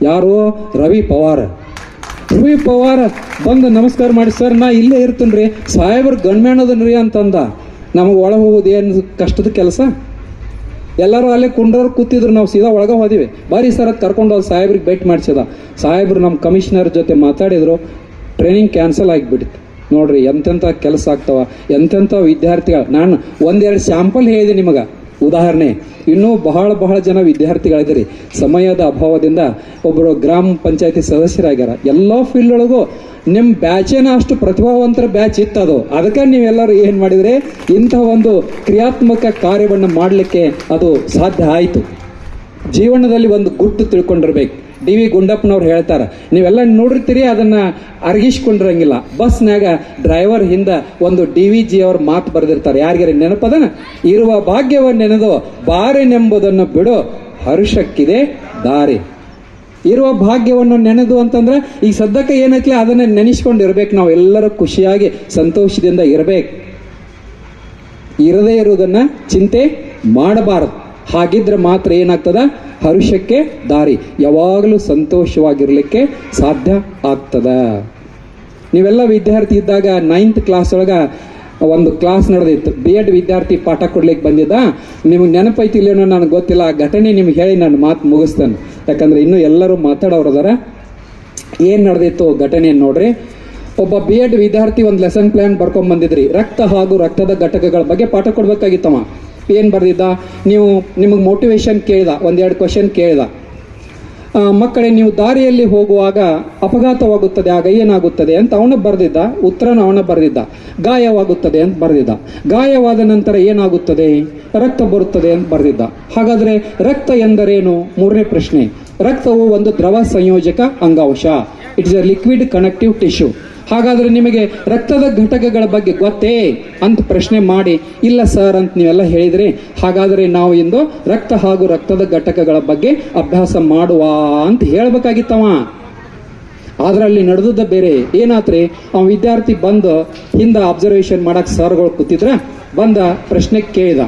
ಯಾರು? ರವಿ ಪವಾರ್ ಬಂದು ನಮಸ್ಕಾರ ಮಾಡಿ, ಸರ್ ನಾ ಇಲ್ಲೇ ಇರ್ತೀನಿ ರೀ, ಸಾಹೇಬ್ರ ಗನ್ಮ್ಯಾನ್ ಅದನ್ರಿ ಅಂತಂದ. ನಮಗೆ ಒಳಗೆ ಹೋಗೋದು ಏನು ಕಷ್ಟದ ಕೆಲಸ? ಎಲ್ಲರೂ ಅಲ್ಲೇ ಕುಂಡ್ರವ್ರು ಕೂತಿದ್ರು, ನಾವು ಸೀದಾ ಒಳಗೆ ಹೋದಿವಿ. ಬಾರಿ ಸರ್ ಅದು ಕರ್ಕೊಂಡು ಹೋಗಿ ಸಾಹೇಬ್ರಿಗೆ ಭೇಟಿ ಮಾಡಿಸಿದ. ಸಾಹೇಬ್ರು ನಮ್ಮ ಕಮಿಷನರ್ ಜೊತೆ ಮಾತಾಡಿದ್ರು, ಟ್ರೈನಿಂಗ್ ಕ್ಯಾನ್ಸಲ್ ಆಗಿಬಿಟ್ಟಿತ್ತು. ನೋಡ್ರಿ ಎಂತೆಂಥ ಕೆಲಸ ಆಗ್ತಾವ, ಎಂತೆಂಥ ವಿದ್ಯಾರ್ಥಿಗಳು. ನಾನು ಒಂದೆರಡು ಸ್ಯಾಂಪಲ್ ಹೇಳಿದೆ ನಿಮಗೆ ಉದಾಹರಣೆ. ಇನ್ನೂ ಬಹಳ ಜನ ವಿದ್ಯಾರ್ಥಿಗಳಿದ್ದೀರಿ. ಸಮಯದ ಅಭಾವದಿಂದ ಒಬ್ಬರು ಗ್ರಾಮ ಪಂಚಾಯತಿ ಸದಸ್ಯರಾಗ್ಯಾರ. ಎಲ್ಲ ಫೀಲ್ಡ್ ಒಳಗೂ ನಿಮ್ಮ ಬ್ಯಾಚೇನ ಅಷ್ಟು ಪ್ರತಿಭಾವಂತರ ಬ್ಯಾಚ್ ಇತ್ತದು. ಅದಕ್ಕೆ ನೀವೆಲ್ಲರೂ ಏನು ಮಾಡಿದರೆ ಇಂಥ ಒಂದು ಕ್ರಿಯಾತ್ಮಕ ಕಾರ್ಯವನ್ನು ಮಾಡಲಿಕ್ಕೆ ಅದು ಸಾಧ್ಯ ಆಯಿತು. ಜೀವನದಲ್ಲಿ ಒಂದು ಗುಟ್ಟು ತಿಳ್ಕೊಂಡಿರ್ಬೇಕು. ಡಿ ವಿ ಗುಂಡಪ್ಪನವ್ರು ಹೇಳ್ತಾರೆ, ನೀವೆಲ್ಲ ನೋಡಿರ್ತೀರಿ, ಅದನ್ನು ಅರ್ಗಿಸ್ಕೊಂಡಿರಂಗಿಲ್ಲ. ಬಸ್ನಾಗ ಡ್ರೈವರ್ ಹಿಂದೆ ಒಂದು DVG ಅವ್ರ ಮಾತು ಬರೆದಿರ್ತಾರೆ. ಯಾರಿಗಾರ ನೆನಪದನ? ಇರುವ ಭಾಗ್ಯವನ್ನೆನೆದು ಬಾರೆನೆಂಬುದನ್ನು ಬಿಡು, ಹರುಷಕ್ಕಿದೆ ದಾರಿ. ಇರುವ ಭಾಗ್ಯವನ್ನು ನೆನೆದು ಅಂತಂದ್ರೆ ಈಗ ಸದ್ಯಕ್ಕೆ ಏನೈತಿಲ್ಲ ಅದನ್ನು ನೆನೆಸ್ಕೊಂಡಿರ್ಬೇಕು. ನಾವು ಎಲ್ಲರೂ ಖುಷಿಯಾಗಿ ಸಂತೋಷದಿಂದ ಇರಬೇಕು. ಇರದೇ ಇರುವುದನ್ನು ಚಿಂತೆ ಮಾಡಬಾರದು. ಹಾಗಿದ್ರೆ ಮಾತ್ರ ಏನಾಗ್ತದ? ಹರುಷಕ್ಕೆ ದಾರಿ. ಯಾವಾಗಲೂ ಸಂತೋಷವಾಗಿರಲಿಕ್ಕೆ ಸಾಧ್ಯ ಆಗ್ತದ. ನೀವೆಲ್ಲ ವಿದ್ಯಾರ್ಥಿ ಇದ್ದಾಗ 9th ಕ್ಲಾಸ್ ಒಳಗೆ ಒಂದು ಕ್ಲಾಸ್ ನಡೆದಿತ್ತು. B.Ed ವಿದ್ಯಾರ್ಥಿ ಪಾಠ ಕೊಡ್ಲಿಕ್ಕೆ ಬಂದಿದ್ದ. ನಿಮಗೆ ನೆನಪೈತಿ ಇಲ್ಲೇನೋ ನನಗೆ ಗೊತ್ತಿಲ್ಲ. ಆ ಘಟನೆ ನಿಮ್ಗೆ ಹೇಳಿ ನಾನು ಮಾತು ಮುಗಿಸ್ತೇನೆ, ಯಾಕಂದ್ರೆ ಇನ್ನೂ ಎಲ್ಲರೂ ಮಾತಾಡೋರದಾರ. ಏನು ನಡೆದಿತ್ತು ಘಟನೆ ನೋಡ್ರಿ. ಒಬ್ಬ B.Ed ವಿದ್ಯಾರ್ಥಿ ಒಂದು ಲೆಸನ್ ಪ್ಲಾನ್ ಬರ್ಕೊಂಡ್ ಬಂದಿದ್ರಿ. ರಕ್ತ ಹಾಗೂ ರಕ್ತದ ಘಟಕಗಳ ಬಗ್ಗೆ ಪಾಠ ಕೊಡ್ಬೇಕಾಗಿತ್ತವ. ಏನು ಬರ್ದಿದ್ದ? ನಿಮಗೆ ಮೋಟಿವೇಶನ್ ಕೇಳ್ದ, ಒಂದೆರಡು ಕ್ವಶನ್ ಕೇಳ್ದ. ಮಕ್ಕಳೇ, ನೀವು ದಾರಿಯಲ್ಲಿ ಹೋಗುವಾಗ ಅಪಘಾತವಾಗುತ್ತದೆ, ಆಗ ಏನಾಗುತ್ತದೆ ಅಂತ ಅವನ ಬರೆದಿದ್ದ. ಉತ್ತರನ ಅವನ ಬರೆದಿದ್ದ. ಗಾಯವಾಗುತ್ತದೆ ಅಂತ ಬರೆದಿದ್ದ. ಗಾಯವಾದ ನಂತರ ಏನಾಗುತ್ತದೆ? ರಕ್ತ ಬರುತ್ತದೆ ಅಂತ ಬರೆದಿದ್ದ. ಹಾಗಾದರೆ ರಕ್ತ ಎಂದರೇನು? ಮೂರನೇ ಪ್ರಶ್ನೆ. ರಕ್ತವು ಒಂದು ದ್ರವ ಸಂಯೋಜಕ ಅಂಗಾಂಶ. It's A liquid connective tissue. ಹಾಗಾದರೆ ನಿಮಗೆ ರಕ್ತದ ಘಟಕಗಳ ಬಗ್ಗೆ ಗೊತ್ತೇ ಅಂತ ಪ್ರಶ್ನೆ ಮಾಡಿ, ಇಲ್ಲ ಸರ್ ಅಂತ ನೀವೆಲ್ಲ ಹೇಳಿದ್ರಿ. ಹಾಗಾದರೆ ನಾವು ಇಂದು ರಕ್ತ ಹಾಗೂ ರಕ್ತದ ಘಟಕಗಳ ಬಗ್ಗೆ ಅಭ್ಯಾಸ ಮಾಡುವ ಅಂತ ಹೇಳ್ಬೇಕಾಗಿತ್ತವ. ಆದ್ರೆ ಅಲ್ಲಿ ನಡೆದದ್ದ ಬೇರೆ. ಏನಾತ್ರಿ? ಅವ ವಿದ್ಯಾರ್ಥಿ ಬಂದು ಹಿಂದೆ ಅಬ್ಸರ್ವೇಷನ್ ಮಾಡಕ್ಕೆ ಸರ್ಗಳು ಕೂತಿದ್ರ. ಬಂದ ಪ್ರಶ್ನೆ ಕೇಳಿದ,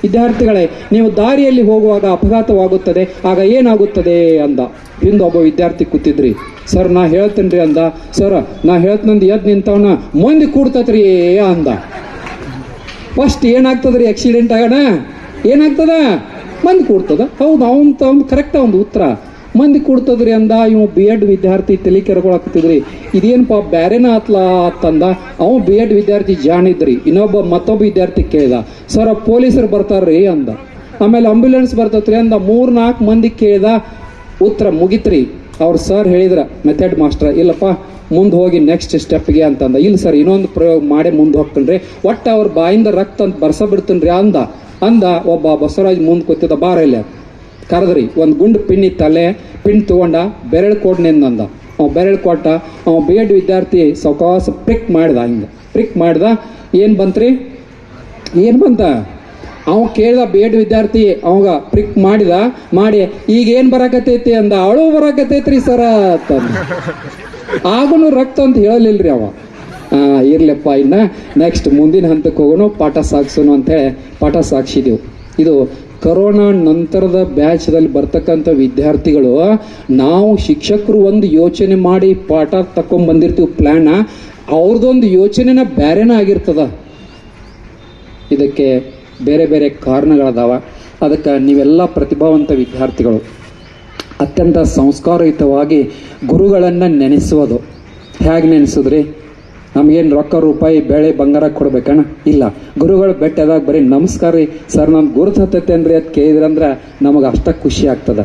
ವಿದ್ಯಾರ್ಥಿಗಳೇ, ನೀವು ದಾರಿಯಲ್ಲಿ ಹೋಗುವಾಗ ಅಪಘಾತವಾಗುತ್ತದೆ, ಆಗ ಏನಾಗುತ್ತದೆ ಅಂದ. ಹಿಂದೆ ಒಬ್ಬ ವಿದ್ಯಾರ್ಥಿ ಕೂತಿದ್ರಿ. ಸರ್ ನಾ ಹೇಳ್ತೇನೆ ರೀ ಅಂದ. ಸರ್ ನಾ ಹೇಳ್ತಂದು ಎದ್ದು ನಿಂತವನ ಮಂದಿ ಕೂಡ್ತತ್ರಿ ಅಂದ. ಫಸ್ಟ್ ಏನಾಗ್ತದ್ರಿ? ಆಕ್ಸಿಡೆಂಟ್ ಆಗೋಣ ಏನಾಗ್ತದ? ಮಂದಿ ಕೂಡ್ತದ. ಹೌದು, ಅವನು ಕರೆಕ್ಟ್ ಒಂದು ಉತ್ತರ. ಮಂದಿ ಕೂಡ್ತದ್ರಿ ಅಂದ. ಇವ್ B.Ed ವಿದ್ಯಾರ್ಥಿ ತಲೆ ಕೆರ್ಕೊಳಕತ್ತಿದ್ರಿ. ಇದೇನಪ್ಪ ಬ್ಯಾರೇನ ಆತ್ಲಾ ಅಂತಂದ. ಅವ B.Ed ವಿದ್ಯಾರ್ಥಿ ಜಾಣಿದ್ರಿ. ಮತ್ತೊಬ್ಬ ವಿದ್ಯಾರ್ಥಿ ಕೇಳಿದ, ಸರ್ ಪೊಲೀಸರು ಬರ್ತಾರ್ರಿ ಅಂದ. ಆಮೇಲೆ ಆಂಬ್ಯುಲೆನ್ಸ್ ಬರ್ತತ್ರಿ ಅಂದ. 3-4 ಮಂದಿ ಕೇಳಿದ. ಉತ್ತರ ಮುಗಿತ್ರಿ. ಅವ್ರು ಸರ್ ಹೇಳಿದ್ರ, ಮೆಥಡ್ ಮಾಸ್ಟರ್, ಇಲ್ಲಪ್ಪ ಮುಂದೆ ಹೋಗಿ ನೆಕ್ಸ್ಟ್ ಸ್ಟೆಪ್ಗೆ ಅಂತಂದ. ಇಲ್ಲ ಸರ್, ಇನ್ನೊಂದು ಪ್ರಯೋಗ ಮಾಡಿ ಮುಂದೆ ಹೋಗ್ತೇನ್ರಿ, ಒಟ್ಟು ಅವ್ರ ಬಾಯಿಂದ ರಕ್ತ ಅಂತ ಬರ್ಸ ಬಿಡ್ತೇನ್ರಿ ಅಂದ. ಒಬ್ಬ ಬಸವರಾಜ್ ಮುಂದೆ ಕೂತಿದ್ದ. ಬಾರ ಇಲ್ಲ ಕರೆದ್ರಿ. ಒಂದು ಗುಂಡು ಪಿನ್ ಇತ್ತಲ್ಲೇ. ಪಿನ್ ತಗೊಂಡ ಬೆರಳು ಕೊಡ್ನೆಂದ. ಅವ ಬೆರಳು ಕೊಟ್ಟ. ಅವ B.Ed ವಿದ್ಯಾರ್ಥಿ ಸಾವಕಾಶ ಪ್ರಿಕ್ ಮಾಡ್ದ. ಹಿಂಗೆ ಪ್ರಿಕ್ ಮಾಡ್ದ. ಏನು ಬಂತ್ರಿ? ಏನು ಬಂತ? ಅವ ಕೇಳ್ದ B.Ed ವಿದ್ಯಾರ್ಥಿ. ಅವಾಗ ಪ್ರಿಕ್ ಮಾಡಿ ಈಗ ಏನು ಬರಾಕತೈತಿ ಅಂದ. ಅಳು ಬರಾಕತೈತ್ರಿ ಸರ ಅಂತಂದ. ಆಗನು ರಕ್ತ ಅಂತ ಹೇಳಲಿಲ್ರಿ ಅವ. ಇರ್ಲಪ್ಪ, ಇನ್ನ ನೆಕ್ಸ್ಟ್ ಮುಂದಿನ ಹಂತಕ್ಕೆ ಹೋಗೋಣ, ಪಾಠ ಸಾಗಿಸೋನು ಅಂತೇಳಿ ಪಾಠ ಸಾಗಿಸಿದೆವು. ಇದು ಕರೋನಾ ನಂತರದ ಬ್ಯಾಚ್ದಲ್ಲಿ ಬರ್ತಕ್ಕಂಥ ವಿದ್ಯಾರ್ಥಿಗಳು. ನಾವು ಶಿಕ್ಷಕರು ಒಂದು ಯೋಚನೆ ಮಾಡಿ ಪಾಠ ತಕೊಂಡ್ಬಂದಿರ್ತೀವಿ ಪ್ಲ್ಯಾನ, ಅವ್ರದ್ದೊಂದು ಯೋಚನೆನ ಬೇರೆನೇ ಆಗಿರ್ತದ. ಇದಕ್ಕೆ ಬೇರೆ ಬೇರೆ ಕಾರಣಗಳದಾವ. ಅದಕ್ಕೆ ನೀವೆಲ್ಲ ಪ್ರತಿಭಾವಂತ ವಿದ್ಯಾರ್ಥಿಗಳು ಅತ್ಯಂತ ಸಂಸ್ಕಾರಯುತವಾಗಿ ಗುರುಗಳನ್ನು ನೆನೆಸುವುದು. ಹೇಗೆ ನೆನೆಸಿದ್ರಿ? ನಮಗೇನು ರೊಕ್ಕ ರೂಪಾಯಿ ಬೆಳೆ ಬಂಗಾರ ಕೊಡ್ಬೇಕಣ್ಣ? ಇಲ್ಲ. ಗುರುಗಳು ಬೆಟ್ಟದಾಗ ಬರೀ ನಮಸ್ಕಾರ ರೀ ಸರ್, ನಮ್ಮ ಗುರುತು ಹತ್ತೈತೇನ್ರಿ ಅಂತ ಕೇಳಿದ್ರಂದ್ರೆ ನಮಗೆ ಅಷ್ಟ ಖುಷಿ ಆಗ್ತದೆ.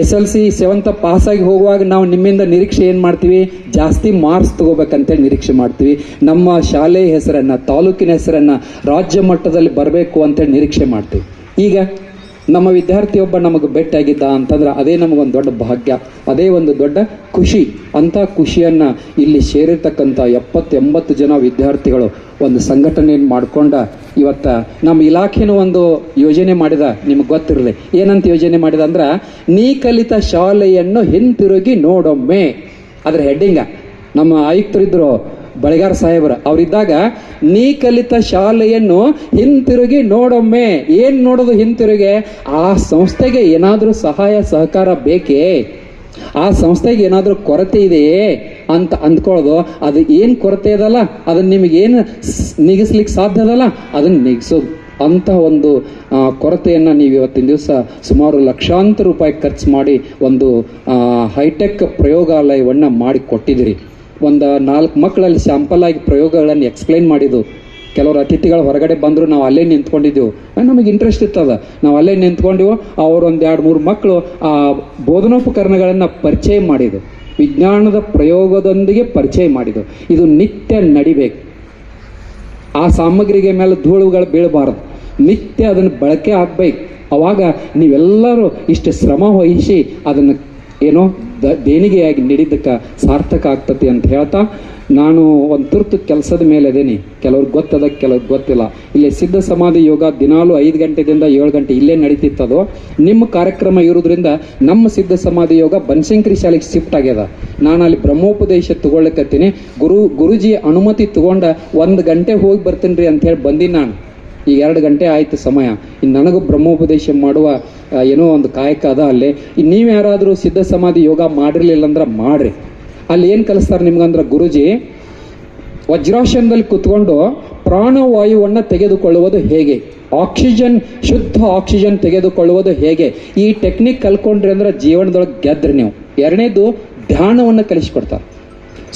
SLC 7th ಪಾಸಾಗಿ ಹೋಗುವಾಗ ನಾವು ನಿಮ್ಮಿಂದ ನಿರೀಕ್ಷೆ ಏನು ಮಾಡ್ತೀವಿ? ಜಾಸ್ತಿ ಮಾರ್ಕ್ಸ್ ತೊಗೋಬೇಕಂತೇಳಿ ನಿರೀಕ್ಷೆ ಮಾಡ್ತೀವಿ. ನಮ್ಮ ಶಾಲೆಯ ಹೆಸರನ್ನು, ತಾಲೂಕಿನ ಹೆಸರನ್ನು ರಾಜ್ಯ ಮಟ್ಟದಲ್ಲಿ ಬರಬೇಕು ಅಂತೇಳಿ ನಿರೀಕ್ಷೆ ಮಾಡ್ತೀವಿ. ಈಗ ನಮ್ಮ ವಿದ್ಯಾರ್ಥಿಯೊಬ್ಬ ನಮಗೆ ಭೇಟಿಯಾಗಿದ್ದ ಅಂತಂದ್ರೆ ಅದೇ ನಮಗೊಂದು ದೊಡ್ಡ ಭಾಗ್ಯ, ಅದೇ ಒಂದು ದೊಡ್ಡ ಖುಷಿ. ಅಂಥ ಖುಷಿಯನ್ನು ಇಲ್ಲಿ ಸೇರಿರ್ತಕ್ಕಂಥ 70-80 ಜನ ವಿದ್ಯಾರ್ಥಿಗಳು ಒಂದು ಸಂಘಟನೆಯನ್ನು ಮಾಡಿಕೊಂಡ ಇವತ್ತು ನಮ್ಮ ಇಲಾಖೆನೂ ಒಂದು ಯೋಜನೆ ಮಾಡಿದ. ನಿಮಗೆ ಗೊತ್ತಿರಲಿ ಏನಂತ ಯೋಜನೆ ಮಾಡಿದ ಅಂದ್ರೆ, ನೀ ಕಲಿತ ಶಾಲೆಯನ್ನು ಹಿಂತಿರುಗಿ ನೋಡೊಮ್ಮೆ. ಅದ್ರ ಹೆಡ್ಡಿಂಗ ನಮ್ಮ ಆಯುಕ್ತರಿದ್ದರು ಬಳಿಗಾರ ಸಾಹೇಬರು, ಅವರಿದ್ದಾಗ ನೀ ಕಲಿತ ಶಾಲೆಯನ್ನು ಹಿಂತಿರುಗಿ ನೋಡೊಮ್ಮೆ. ಏನು ನೋಡೋದು ಹಿಂತಿರುಗಿ? ಆ ಸಂಸ್ಥೆಗೆ ಏನಾದರೂ ಸಹಾಯ ಸಹಕಾರ ಬೇಕೇ, ಆ ಸಂಸ್ಥೆಗೆ ಏನಾದರೂ ಕೊರತೆ ಇದೆಯೇ ಅಂತ ಅಂದ್ಕೊಳ್ಳೋದು. ಅದು ಏನು ಕೊರತೆ ಇದಲ್ಲ ಅದನ್ನು ನಿಮಗೇನು ನಿಗಿಸ್ಲಿಕ್ಕೆ ಸಾಧ್ಯ ಅದಲ್ಲ ಅದನ್ನು ನಿಗಿಸೋದು. ಅಂಥ ಒಂದು ಕೊರತೆಯನ್ನು ನೀವು ಇವತ್ತಿನ ದಿವಸ ಸುಮಾರು ಲಕ್ಷಾಂತರ ರೂಪಾಯಿ ಖರ್ಚು ಮಾಡಿ ಒಂದು ಹೈಟೆಕ್ ಪ್ರಯೋಗಾಲಯವನ್ನು ಮಾಡಿ ಕೊಟ್ಟಿದ್ದೀರಿ. ಒಂದು 4 ಮಕ್ಕಳಲ್ಲಿ ಸ್ಯಾಂಪಲ್ ಆಗಿ ಪ್ರಯೋಗಗಳನ್ನು ಎಕ್ಸ್ಪ್ಲೈನ್ ಮಾಡಿದ್ದು. ಕೆಲವರು ಅತಿಥಿಗಳು ಹೊರಗಡೆ ಬಂದರು, ನಾವು ಅಲ್ಲೇ ನಿಂತ್ಕೊಂಡಿದ್ದೆವು. ನಮಗೆ ಇಂಟ್ರೆಸ್ಟ್ ಇರ್ತದ, ನಾವು ಅಲ್ಲೇ ನಿಂತ್ಕೊಂಡಿವು. ಅವರು ಒಂದು 2-3 ಮಕ್ಕಳು ಆ ಬೋಧನೋಪಕರಣಗಳನ್ನು ಪರಿಚಯ ಮಾಡಿದ್ದು, ವಿಜ್ಞಾನದ ಪ್ರಯೋಗದೊಂದಿಗೆ ಪರಿಚಯ ಮಾಡಿದ್ದು. ಇದು ನಿತ್ಯ ನಡಿಬೇಕು. ಆ ಸಾಮಗ್ರಿಗೆ ಮೇಲೆ ಧೂಳುಗಳು ಬೀಳಬಾರ್ದು, ನಿತ್ಯ ಅದನ್ನು ಬಳಕೆ ಆಗಬೇಕು. ಅವಾಗ ನೀವೆಲ್ಲರೂ ಇಷ್ಟು ಶ್ರಮ ವಹಿಸಿ ಅದನ್ನು ಏನೋ ದೇಣಿಗೆಯಾಗಿ ನೀಡಿದ್ದಕ್ಕೆ ಸಾರ್ಥಕ ಆಗ್ತತಿ ಅಂತ ಹೇಳ್ತಾ, ನಾನು ಒಂದು ತುರ್ತು ಕೆಲಸದ ಮೇಲೆ ಇದ್ದೀನಿ. ಕೆಲವ್ರಿಗೆ ಗೊತ್ತದ, ಕೆಲವ್ರಿಗೆ ಗೊತ್ತಿಲ್ಲ. ಇಲ್ಲಿ ಸಿದ್ಧ ಸಮಾಧಿ ಯೋಗ ದಿನಾಲು 5 ಗಂಟೆದಿಂದ 7 ಗಂಟೆ ಇಲ್ಲೇ ನಡೀತಿತ್ತದು. ನಿಮ್ಮ ಕಾರ್ಯಕ್ರಮ ಇರೋದ್ರಿಂದ ನಮ್ಮ ಸಿದ್ಧ ಸಮಾಧಿ ಯೋಗ ಬನಶಂಕರಿ ಶಾಲೆಗೆ ಶಿಫ್ಟ್ ಆಗ್ಯದ. ನಾನು ಅಲ್ಲಿ ಬ್ರಹ್ಮೋಪದೇಶ ತಗೊಳ್ಲಿಕ್ಕತ್ತೀನಿ. ಗುರುಜಿ ಅನುಮತಿ ತಗೊಂಡ 1 ಗಂಟೆ ಹೋಗಿ ಬರ್ತೀನಿ ರೀ ಅಂಥೇಳಿ ಬಂದೀನಿ ನಾನು. ಈಗ 2 ಗಂಟೆ ಆಯಿತು ಸಮಯ. ಇನ್ನು ನನಗೂ ಬ್ರಹ್ಮೋಪದೇಶ ಮಾಡುವ ಏನೋ ಒಂದು ಕಾಯಕ ಅದ ಅಲ್ಲೇ. ಇನ್ನು ನೀವು ಯಾರಾದರೂ ಸಿದ್ಧ ಸಮಾಧಿ ಯೋಗ ಮಾಡಿರಲಿಲ್ಲ ಅಂದ್ರೆ ಮಾಡ್ರಿ. ಅಲ್ಲಿ ಏನು ಕಲಿಸ್ತಾರೆ ನಿಮ್ಗಂದ್ರೆ, ಗುರುಜಿ ವಜ್ರಾಸನದಲ್ಲಿ ಕೂತ್ಕೊಂಡು ಪ್ರಾಣವಾಯುವನ್ನು ತೆಗೆದುಕೊಳ್ಳುವುದು ಹೇಗೆ, ಆಕ್ಸಿಜನ್, ಶುದ್ಧ ಆಕ್ಸಿಜನ್ ತೆಗೆದುಕೊಳ್ಳುವುದು ಹೇಗೆ, ಈ ಟೆಕ್ನಿಕ್ ಕಲ್ಕೊಂಡ್ರಿ ಅಂದ್ರೆ ಜೀವನದೊಳಗೆ ಗೆದ್ರಿ ನೀವು. 2ನೇದು ಧ್ಯಾನವನ್ನು ಕಲಿಸ್ಕೊಡ್ತಾರೆ.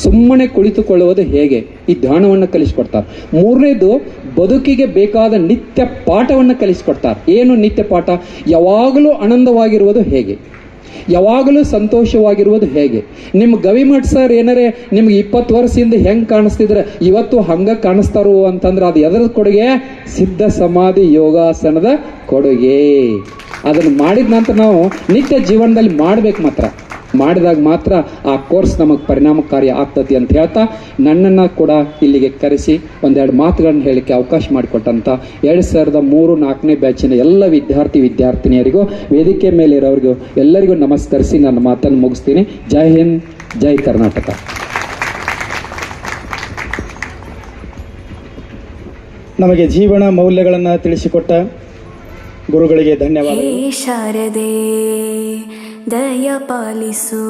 ಸುಮ್ಮನೆ ಕುಳಿತುಕೊಳ್ಳುವುದು ಹೇಗೆ, ಈ ಧ್ಯಾನವನ್ನು ಕಲಿಸ್ಕೊಡ್ತಾರೆ. 3ನೇದು ಬದುಕಿಗೆ ಬೇಕಾದ ನಿತ್ಯ ಪಾಠವನ್ನು ಕಲಿಸ್ಕೊಡ್ತಾರೆ. ಏನು ನಿತ್ಯ ಪಾಠ? ಯಾವಾಗಲೂ ಆನಂದವಾಗಿರುವುದು ಹೇಗೆ, ಯಾವಾಗಲೂ ಸಂತೋಷವಾಗಿರುವುದು ಹೇಗೆ. ನಿಮ್ಮ ಗವಿಮಠ್ ಸರ್ ಏನಾರೇ ನಿಮ್ಗೆ 20 ವರ್ಷದಿಂದ ಹೆಂಗೆ ಕಾಣಿಸ್ತಿದ್ರೆ ಇವತ್ತು ಹಂಗೆ ಕಾಣಿಸ್ತಾರೋ ಅಂತಂದ್ರೆ ಅದು ಎದರದ ಕೊಡುಗೆ? ಸಿದ್ಧ ಸಮಾಧಿ ಯೋಗಾಸನದ ಕೊಡುಗೆ. ಅದನ್ನು ಮಾಡಿದ ನಂತರ ನಾವು ನಿತ್ಯ ಜೀವನದಲ್ಲಿ ಮಾಡಬೇಕು. ಮಾಡಿದಾಗ ಮಾತ್ರ ಆ ಕೋರ್ಸ್ ನಮಗೆ ಪರಿಣಾಮಕಾರಿ ಆಗ್ತತಿ ಅಂತ ಹೇಳ್ತಾ, ನನ್ನನ್ನು ಕೂಡ ಇಲ್ಲಿಗೆ ಕರೆಸಿ 1-2 ಮಾತುಗಳನ್ನು ಹೇಳಲಿಕ್ಕೆ ಅವಕಾಶ ಮಾಡಿಕೊಟ್ಟಂಥ 2003-4ನೇ ಬ್ಯಾಚಿನ ಎಲ್ಲ ವಿದ್ಯಾರ್ಥಿನಿಯರಿಗೂ, ವೇದಿಕೆ ಮೇಲೆ ಇರೋರಿಗೂ ಎಲ್ಲರಿಗೂ ನಮಸ್ಕರಿಸಿ ನನ್ನ ಮಾತನ್ನು ಮುಗಿಸ್ತೀನಿ. ಜೈ ಹಿಂದ್, ಜೈ ಕರ್ನಾಟಕ. ನಮಗೆ ಜೀವನ ಮೌಲ್ಯಗಳನ್ನು ತಿಳಿಸಿಕೊಟ್ಟ ಗುರುಗಳಿಗೆ ಧನ್ಯವಾದಗಳು. ಶಾರದೆ ದಯ ಪಾಲಿಸು,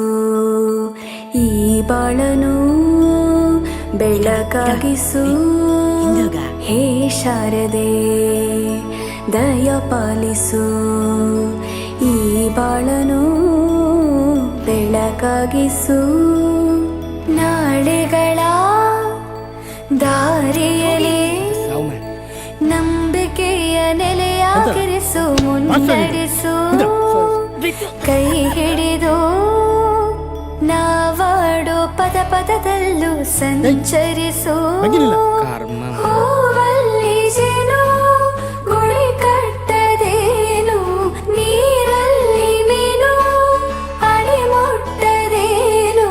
ಈ ಬಾಳನು ಬೆಳಕಾಗಿಸು. ಹೇ ಶಾರದೆ ದಯ ಪಾಲಿಸು, ಈ ಬಾಳನು ಬೆಳಕಾಗಿಸು. ನಾಳೆಗಳ ದಾರಿಯಲ್ಲಿ ನಂಬಿಕೆಯ ನೆಲೆಯಾಗಿರಿಸು, ಮುನ್ನಡೆಸು. ಕೈ ಹಿಡಿದು ನಾವಾಡೋ ಪದದಲ್ಲೂ ಸಂಚರಿಸು. ಹೂವಲ್ಲಿ ಜೇನು ಗುಳಿ ಕಟ್ಟದೇನು, ನೀರಲ್ಲಿ ಮೀನು ಅಡಿ ಮುಟ್ಟದೇನು,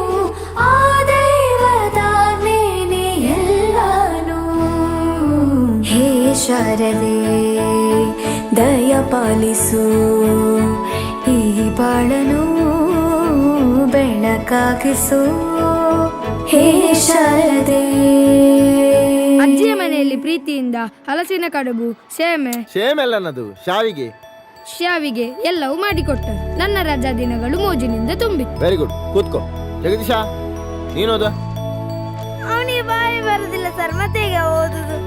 ಆ ದೈವದಾಜ್ಞೆನೇ ಎಲ್ಲಾನು. ಹೇ ಶಾರದೆ ದಯ ಪಾಲಿಸು, ಈ ಬಾಳನು ಬೆಳಕಾಗಿಸು. ಹೇ ಶಾರದೆ. ಅಜ್ಜಿಯ ಮನೆಯಲ್ಲಿ ಪ್ರೀತಿಯಿಂದ ಹಲಸಿನ ಕಡುಬು, ಸೇಮೆಲ್ಲನದು ಶಾವಿಗೆ ಎಲ್ಲವೂ ಮಾಡಿಕೊಟ್ಟರು. ನನ್ನ ರಜಾ ದಿನಗಳು ಮೋಜಿನಿಂದ ತುಂಬಿತ್ತು. ವೆರಿ ಗುಡ್, ಕೂತ್ಕೋ. ಜಗದೀಶ, ನೀನೋದ? ಅವನಿಗೆ ಬಾಯಿ ಬರುದಿಲ್ಲ ಸರ್, ಮತ್ತೆ ಈಗ ಓದುದು.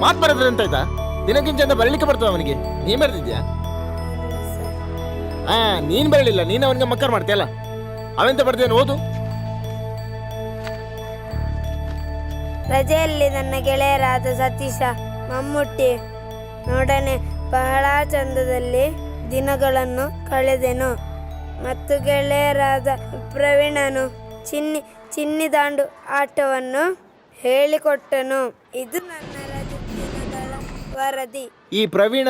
ಮಾತು ಬರೋದ್ರೆ ಎಂತಾಯ್ತಾ? ದಿನಕ್ಕಿಂತ ಚಂದ ಬರಲಿಕ್ಕೆ ಬರ್ತದ ಅವನಿಗೆ. ನೀನ್ ಬರ್ತಿದ್ಯಾ? ನೀನ್ ಬರಲಿಲ್ಲ, ನೀನು ಅವನಿಗೆ ಮಕ್ಕರ್ ಮಾಡ್ತೀಯಲ್ಲ. ಅವೆಂತ ಬರ್ದೇನು ಓದು. ರಜೆಯಲ್ಲಿ ನನ್ನ ಗೆಳೆಯರಾದ ಸತೀಶ, ಮಮ್ಮುಟ್ಟಿ ನೋಡನೆ ಬಹಳ ಚಂದದಲ್ಲಿ ದಿನಗಳನ್ನು ಕಳೆದೆನು. ಮತ್ತು ಗೆಳೆಯರಾದ ಪ್ರವೀಣನು ಚಿನ್ನಿ ದಾಂಡು ಆಟವನ್ನು ಹೇಳಿಕೊಟ್ಟನು. ಇದು ನನ್ನ ರಜೆ ದಿನಗಳ ವರದಿ. ಈ ಪ್ರವೀಣ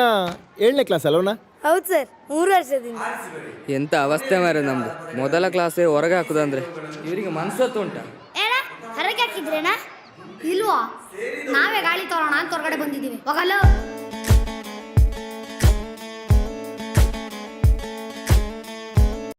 7ನೇ ಕ್ಲಾಸ್ ಅಲ್ವನ? ಹೌದು ಸರ್, 3 ವರ್ಷದಿಂದ. ಎಂತ ಅವಸ್ಥೆ ಮಾರೆ ನಮ್ದು. ಮೊದಲ ಕ್ಲಾಸೇ ಹೊರಗೆ ಹಾಕುದಂದ್ರೆ ಇವರಿಗೆ ಮನ್ಸತ್ತು ಉಂಟ. ಏನ ಹೊರಗೆ ಹಾಕಿದ್ರೇನಾ? ಇಲ್ವಾ? ನಾವೇ ಗಾಳಿ ತೋರೋಣ ಅಂತ ಹೊರಗಡೆ ಬಂದಿದ್ದೀವಿ. ಹೋಗಲ್ಲ.